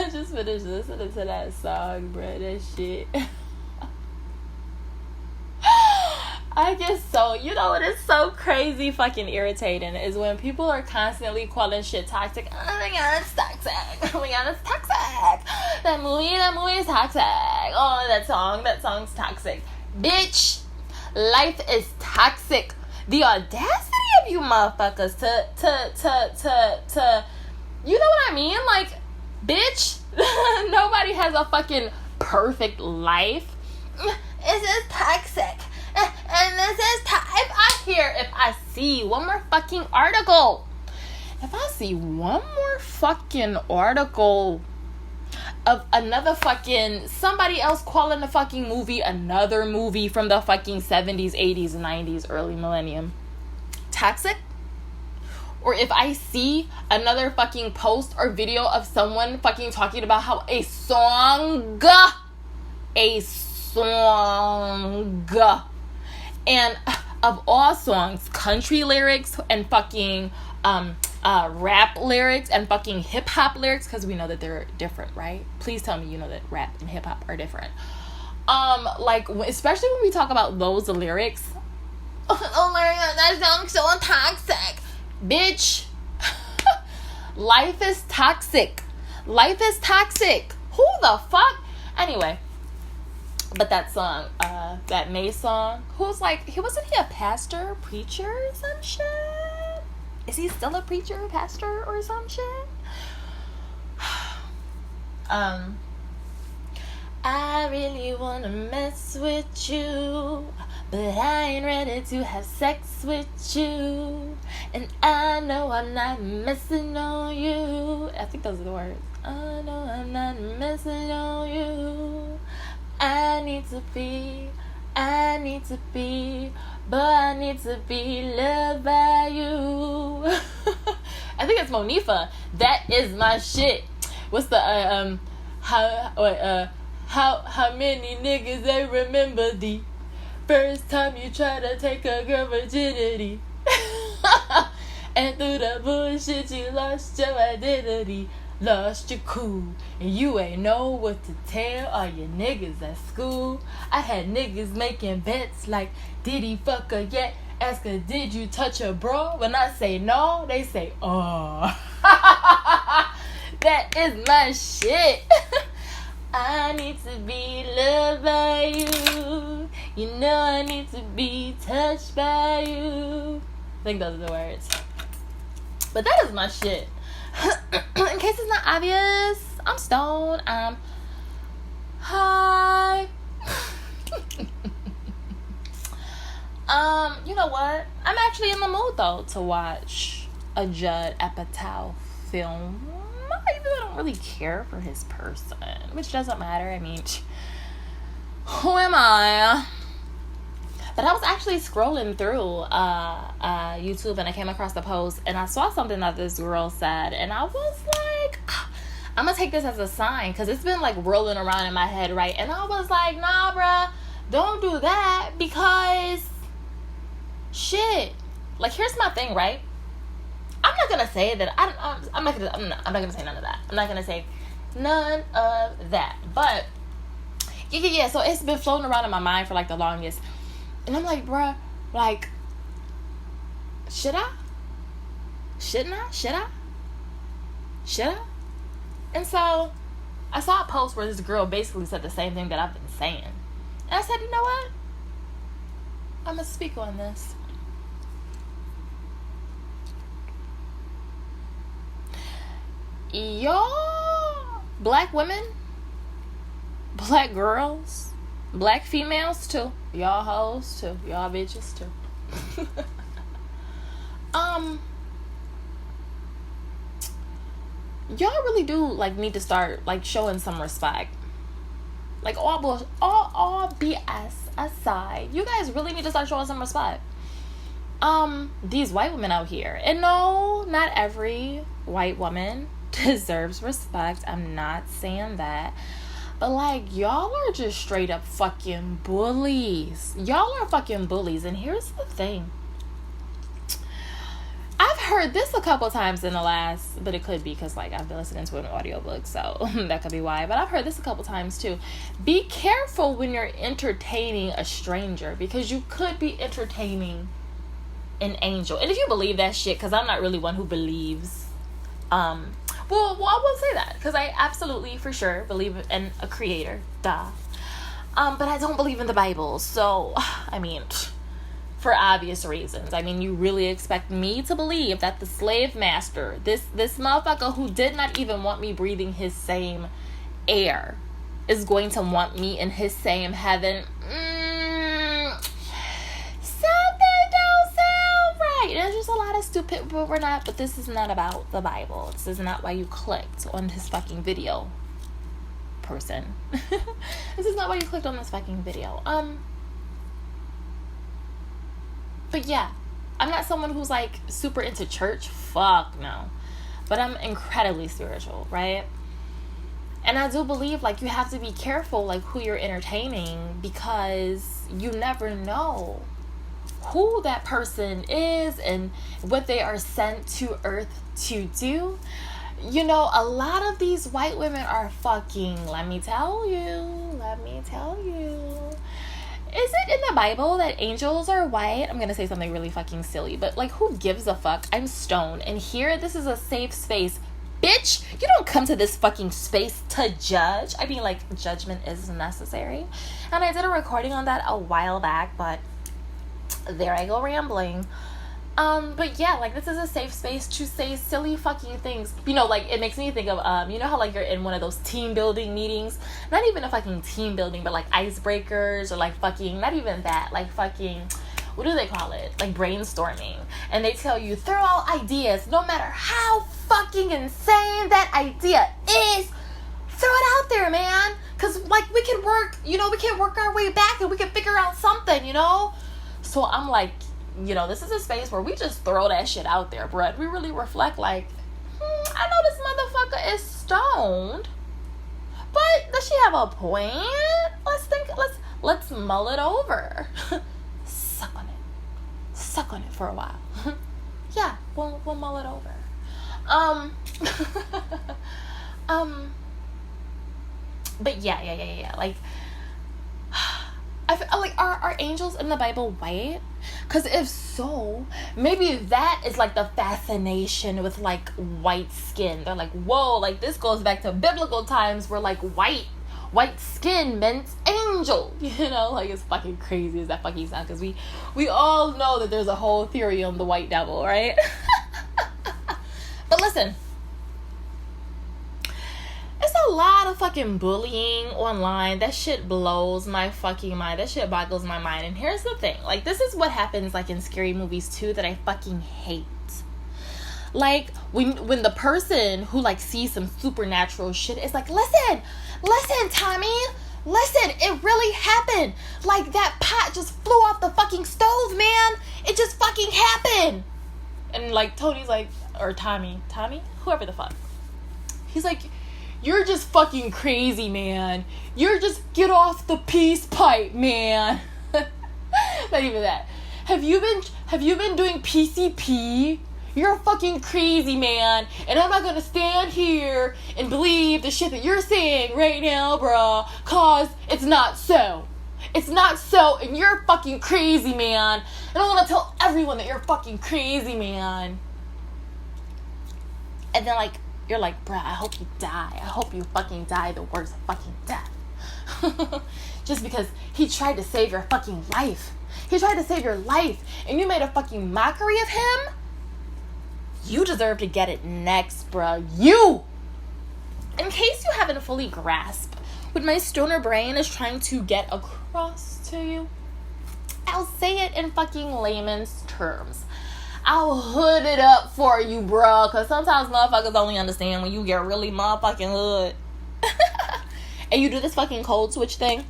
I just finished listening to that song, bro. That shit. I get so, you know what is so crazy fucking irritating is when people are constantly calling shit toxic. Oh my god, it's toxic. Oh my god, it's toxic. That movie is toxic. Oh, that song's toxic. Bitch, life is toxic. The audacity of you motherfuckers to you know what I mean? Like, bitch, nobody has a fucking perfect life. It's just toxic. And this is if I see one more fucking article, of another fucking somebody else calling the fucking movie another movie from the fucking 70s, 80s, 90s, early millennium toxic, or if I see another fucking post or video of someone fucking talking about how a song and of all songs, country lyrics and fucking rap lyrics and fucking hip-hop lyrics, because we know that they're different, right? Please tell me you know that rap and hip-hop are different. Like, especially when we talk about those lyrics. Oh my god, that song's so toxic. Bitch. Life is toxic. Who the fuck? Anyway. But that song, that May song, who's like, wasn't he a pastor, preacher, or some shit? Is he still a preacher, pastor, or some shit? I really wanna mess with you, but I ain't ready to have sex with you, and I know I'm not messing on you. I think those are the words. I know I'm not messing on you. I need to be, but I need to be loved by you. I think it's Monifa. That is my shit. What's the how many niggas they remember the first time you tried to take a girl virginity, and through the bullshit you lost your identity. Lost your cool, and you ain't know what to tell all your niggas at school. I had niggas making bets like, did he fuck her yet? Ask her, did you touch her bra? When I say no, they say, oh. That is my shit. I need to be loved by you. You know I need to be touched by you. I think those are the words. But that is my shit. In case it's not obvious, I'm stoned. I'm high. You know what? I'm actually in the mood though to watch a Judd Apatow film. Even though I don't really care for his person, which doesn't matter. I mean, who am I? But I was actually scrolling through YouTube, and I came across the post, and I saw something that this girl said, and I was like, I'm gonna take this as a sign, because it's been like rolling around in my head, right? And I was like, nah, bruh, don't do that, because shit. Like, here's my thing, right? I'm not gonna say that. I'm not gonna say none of that. I'm not gonna say none of that. But yeah. So it's been floating around in my mind for like the longest. And I'm like, bruh, like, should I? Shouldn't I? Should I? And so I saw a post where this girl basically said the same thing that I've been saying. And I said, you know what? I'm going to speak on this. Y'all, black women, black girls, black females too, y'all hoes too, y'all bitches too. Y'all really do like need to start like showing some respect. Like all BS aside, you guys really need to start showing some respect. These white women out here, and no, not every white woman deserves respect. I'm not saying that. But, like, y'all are just straight up fucking bullies. Y'all are fucking bullies. And here's the thing. I've heard this a couple times in the last, but it could be because like I've been listening to an audiobook, so that could be why. But I've heard this a couple times too. Be careful when you're entertaining a stranger, because you could be entertaining an angel. And if you believe that shit, because I'm not really one who believes, well, I will say that because I absolutely for sure believe in a creator, but I don't believe in the Bible. So I mean, for obvious reasons. I mean, you really expect me to believe that the slave master, this motherfucker who did not even want me breathing his same air, is going to want me in his same heaven? Something don't sound right. There's just a lot of stupid, but this is not about the Bible. This is not why you clicked on this fucking video, person. This is not why you clicked on this fucking video. But yeah, I'm not someone who's like super into church. Fuck no. But I'm incredibly spiritual, right? And I do believe like you have to be careful like who you're entertaining, because you never know who that person is and what they are sent to earth to do. You know, a lot of these white women are fucking, let me tell you. Is it in the Bible that angels are white? I'm going to say something really fucking silly, but like, who gives a fuck? I'm stoned. And here, this is a safe space. Bitch, you don't come to this fucking space to judge. I mean, like, judgment is necessary. And I did a recording on that a while back, but there I go rambling. But yeah, like, this is a safe space to say silly fucking things. You know, like, it makes me think of, you know how, like, you're in one of those team building meetings? Not even a fucking team building, but, like, icebreakers or, like, fucking, not even that. Like, fucking, what do they call it? Like, brainstorming. And they tell you, throw out ideas, no matter how fucking insane that idea is. Throw it out there, man. Because, like, we can work, you know, we can work our way back and we can figure out something, you know? So I'm like, you know, this is a space where we just throw that shit out there, bruh. We really reflect like, I know this motherfucker is stoned, but does she have a point? Let's mull it over. Suck on it for a while. Yeah, we'll mull it over. But yeah. Like, I feel like, are angels in the Bible white? Because if so, maybe that is like the fascination with like white skin. They're like, whoa, like this goes back to biblical times where like white skin meant angel. You know, like as fucking crazy as that fucking sound. Because we all know that there's a whole theory on the white devil, right? But listen. It's a lot of fucking bullying online. That shit blows my fucking mind. That shit boggles my mind. And here's the thing. Like, this is what happens, like, in scary movies, too, that I fucking hate. Like, when the person who, like, sees some supernatural shit is like, listen, Tommy. Listen, it really happened. Like, that pot just flew off the fucking stove, man. It just fucking happened. And, like, Tony's like, or Tommy, whoever the fuck. He's like, you're just fucking crazy, man. You're just get off the peace pipe, man. Not even that. Have you been doing PCP? You're fucking crazy, man. And I'm not gonna stand here and believe the shit that you're saying right now, bro. Cause it's not so. It's not so, and you're fucking crazy, man. And I wanna tell everyone that you're fucking crazy, man. And then, like, you're like, bruh, I hope you die. I hope you fucking die the worst fucking death. Just because he tried to save your fucking life. He tried to save your life. And you made a fucking mockery of him? You deserve to get it next, bruh. You! In case you haven't fully grasped what my stoner brain is trying to get across to you, I'll say it in fucking layman's terms. I'll hood it up for you, bro. Because sometimes motherfuckers only understand when you get really motherfucking hood. And you do this fucking code switch thing.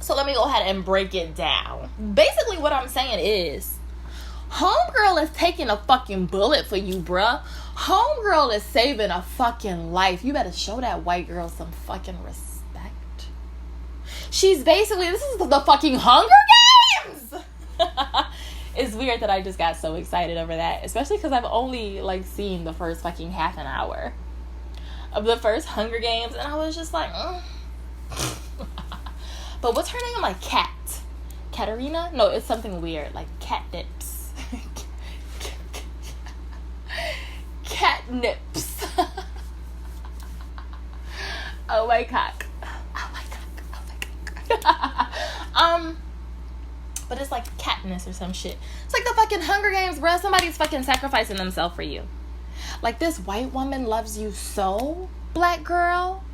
So let me go ahead and break it down. Basically what I'm saying is, homegirl is taking a fucking bullet for you, bruh. Homegirl is saving a fucking life. You better show that white girl some fucking respect. She's basically, this is the fucking Hunger Games. It's weird that I just got so excited over that, especially because I've only like seen the first fucking half an hour of the first Hunger Games, and I was just like, But what's her name? Like Katarina? No, it's something weird, like catnips. Catnips. Oh my cock. Oh my cock. Oh my cock. But it's like Katniss or some shit. It's like the fucking Hunger Games, bruh. Somebody's fucking sacrificing themselves for you. Like, this white woman loves you so, black girl,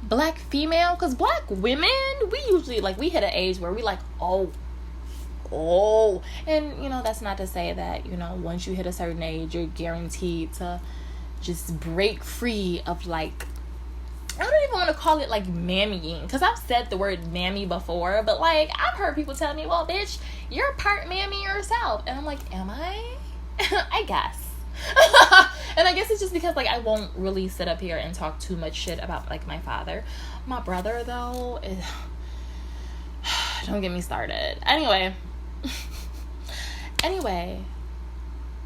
black female. Because black women, we usually, like, we hit an age where we like, oh. And, you know, that's not to say that, you know, once you hit a certain age, you're guaranteed to just break free of, like, I don't even want to call it like mammying, because I've said the word mammy before, but like I've heard people tell me, well, bitch, you're part mammy yourself, and I'm like, am I? I guess. And I guess it's just because like I won't really sit up here and talk too much shit about like my father. My brother though is... don't get me started. Anyway,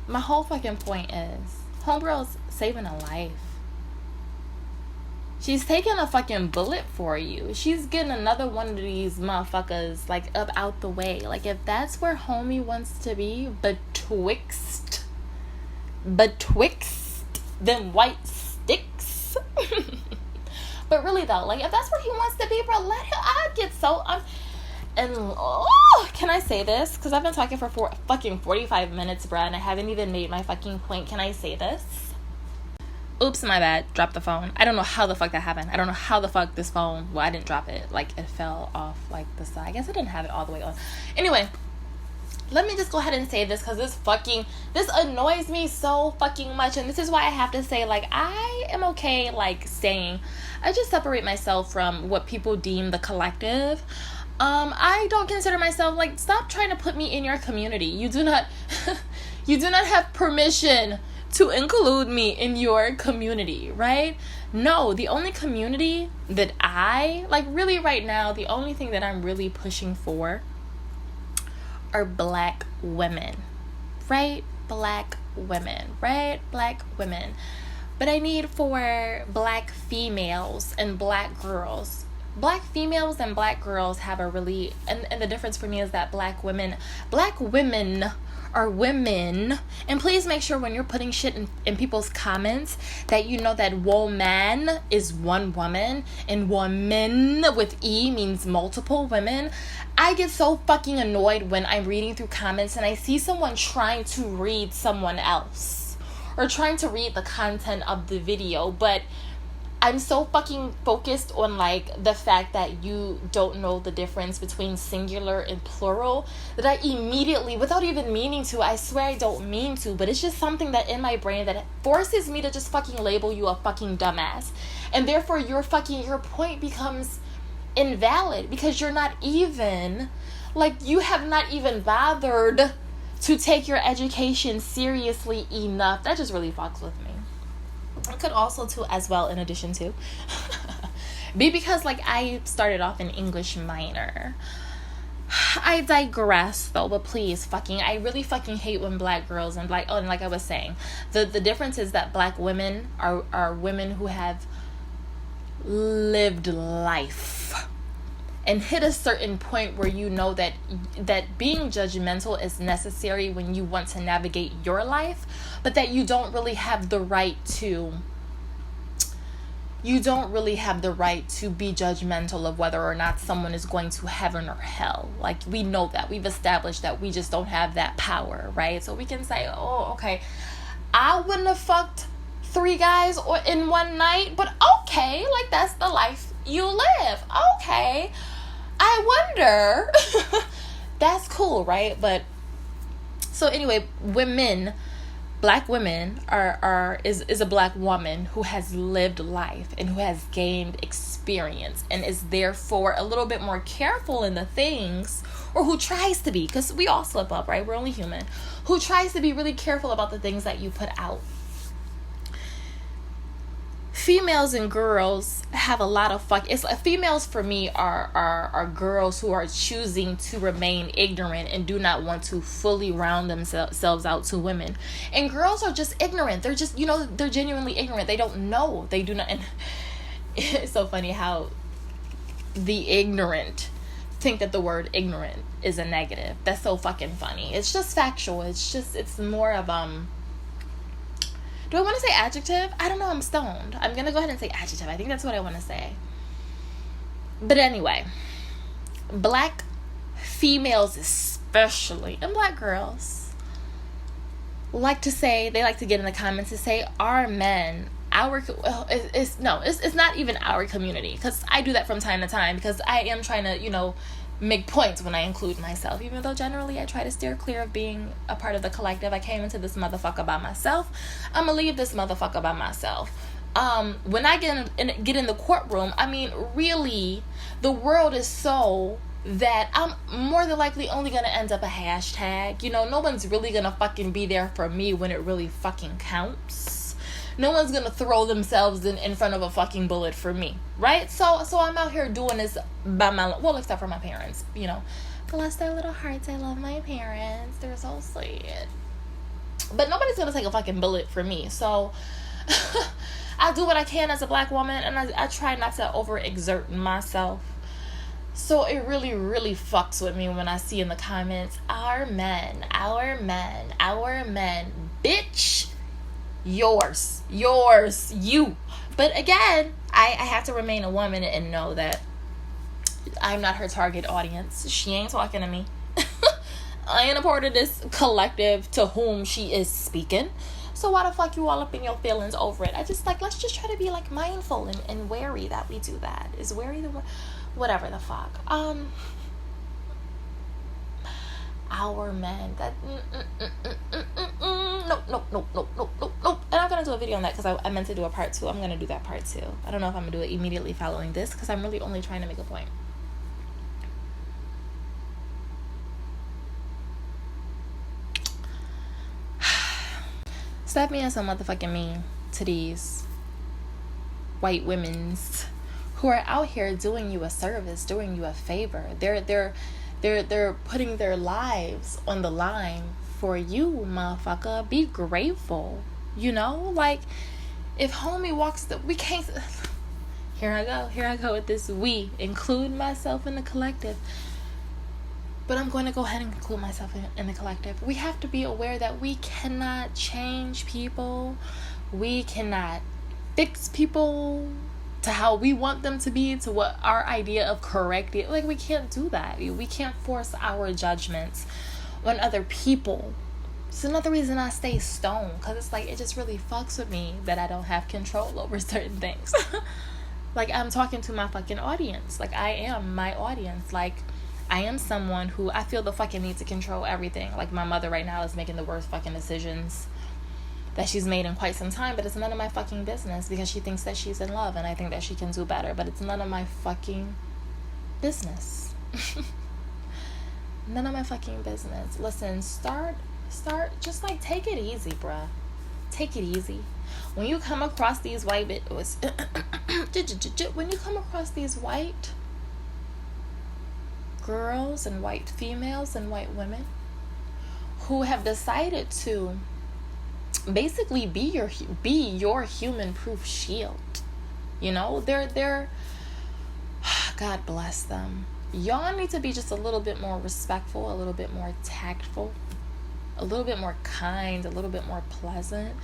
my whole fucking point is homegirl's saving a life. She's taking a fucking bullet for you. She's getting another one of these motherfuckers, like, up out the way. Like, if that's where homie wants to be, betwixt them white sticks. But really, though, like, if that's where he wants to be, bro, let him... I get so... can I say this? Because I've been talking for fucking 45 minutes, bruh, and I haven't even made my fucking point. Can I say this? Oops, my bad. Dropped the phone. I don't know how the fuck that happened. I don't know how the fuck this phone... Well, I didn't drop it. Like, it fell off, like, the side. I guess I didn't have it all the way on. Anyway, let me just go ahead and say this, because this annoys me so fucking much. And this is why I have to say, like, I am okay, like, saying... I just separate myself from what people deem the collective. I don't consider myself... Like, stop trying to put me in your community. You do not... you do not have permission to include me in your community, right? No, the only community that I, like, really right now, the only thing that I'm really pushing for are black women, right? Black women, right? Black women. But I need for black females and black girls. Black females and black girls have a really, and the difference for me is that black women are women. And please make sure when you're putting shit in people's comments that you know that woman is one woman and woman with E means multiple women. I get so fucking annoyed when I'm reading through comments and I see someone trying to read someone else or trying to read the content of the video, but I'm so fucking focused on, like, the fact that you don't know the difference between singular and plural that I immediately, without even meaning to, I swear I don't mean to, but it's just something that in my brain that forces me to just fucking label you a fucking dumbass. And therefore your point becomes invalid because you're not even, like, you have not even bothered to take your education seriously enough. That just really fucks with me. It could also, too, as well, in addition to, be because, like, I started off an English minor. I digress, though, but please, I really fucking hate when black girls and and like I was saying, the difference is that black women are women who have lived life and hit a certain point where you know that being judgmental is necessary when you want to navigate your life, but that you don't really have the right to be judgmental of whether or not someone is going to heaven or hell. Like, we know that. We've established that we just don't have that power, right? So we can say, oh, okay, I wouldn't have fucked 3 guys in one night, but okay, like, that's the life you live. Okay. I wonder. That's cool, right? But so anyway, black women is a black woman who has lived life and who has gained experience and is therefore a little bit more careful in the things, or who tries to be, because we all slip up, right? We're only human. Who tries to be really careful about the things that you put out. females and girls have a lot of it's females for me are girls who are choosing to remain ignorant and do not want to fully round themselves out to women, and girls are just ignorant. They're just, they're genuinely ignorant. They don't know. They do not. And it's so funny how the ignorant think that the word ignorant is a negative. That's so fucking funny. It's just factual. It's more of do I want to say adjective? I don't know. I'm stoned. I'm going to go ahead and say adjective. I think that's what I want to say. But anyway, black females especially, and black girls, they like to get in the comments and say, our men, it's not even our community. Because I do that from time to time because I am trying to, make points when I include myself, even though generally I try to steer clear of being a part of the collective. I came into this motherfucker by myself. I'm gonna leave this motherfucker by myself. When I get in the courtroom, I mean, really, the world is so that I'm more than likely only gonna end up a hashtag. No one's really gonna fucking be there for me when it really fucking counts. No one's gonna throw themselves in front of a fucking bullet for me, right? So I'm out here doing this by except for my parents, Bless their little hearts. I love my parents. They're so sweet. But nobody's gonna take a fucking bullet for me. So I do what I can as a black woman, and I try not to overexert myself. So it really, really fucks with me when I see in the comments, our men, bitch. Yours, you. But again, I have to remain a woman and know that I'm not her target audience. She ain't talking to me. I ain't a part of this collective to whom she is speaking. So why the fuck you all up in your feelings over it? I just let's just try to be mindful and wary that we do that. Is wary the whatever the fuck. Our men that nope. And I'm gonna do a video on that because I meant to do a part 2. I'm gonna do that part 2. I don't know if I'm gonna do it immediately following this because I'm really only trying to make a point. Stop being so motherfucking mean to these white women's who are out here doing you a service, doing you a favor. They're putting their lives on the line for you, motherfucker. Be grateful. If homie walks we can't. Here I go with this we. Include myself in the collective. But I'm going to go ahead and include myself in the collective. We have to be aware that we cannot change people. We cannot fix people to how we want them to be, to what our idea of correct is. We can't do that. We can't force our judgments on other people. It's another reason I stay stoned, because it's it just really fucks with me that I don't have control over certain things. I'm talking to my fucking audience. I am my audience. I am someone who I feel the fucking need to control everything. My mother right now is making the worst fucking decisions that she's made in quite some time, but it's none of my fucking business because she thinks that she's in love and I think that she can do better, but it's none of my fucking business. None of my fucking business. Listen, start just take it easy, bruh. Take it easy. When you come across these white when you come across these white girls and white females and white women who have decided to basically be your human proof shield, they're God bless them. Y'all need to be just a little bit more respectful, a little bit more tactful, a little bit more kind, a little bit more pleasant.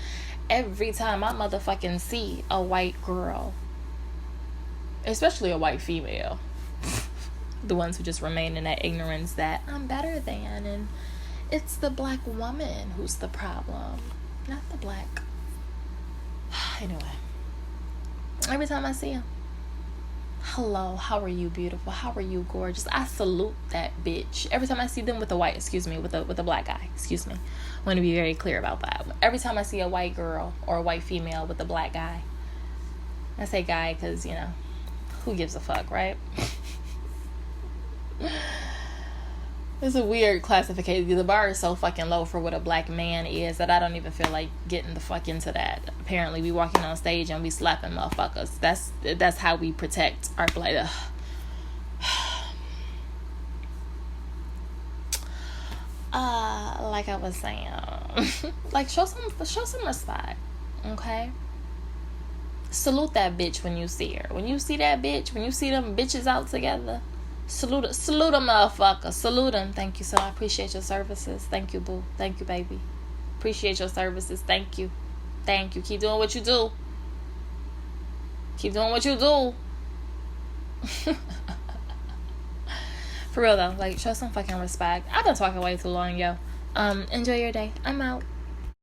Every time I motherfucking see a white girl, especially a white female, the ones who just remain in that ignorance that I'm better than, and it's the black woman who's the problem, not the black. Anyway, every time I see him, hello, how are you, beautiful? How are you, gorgeous? I salute that bitch. Every time I see them with a white, with a black guy, I want to be very clear about that. Every time I see a white girl or a white female with a black guy, I say guy because, who gives a fuck, right? It's a weird classification. The bar is so fucking low for what a black man is that I don't even feel like getting the fuck into that. Apparently, we walking on stage and we slapping motherfuckers. That's how we protect our black. Like I was saying, like show some respect, okay? Salute that bitch when you see her. When you see that bitch, when you see them bitches out together, salute a motherfucker. Salute them. Thank you, so I appreciate your services. Thank you, boo. Thank you, baby. Appreciate your services. Thank you. Keep doing what you do. For real though, like show some fucking respect. I've been talking way too long, yo. Enjoy your day. I'm out.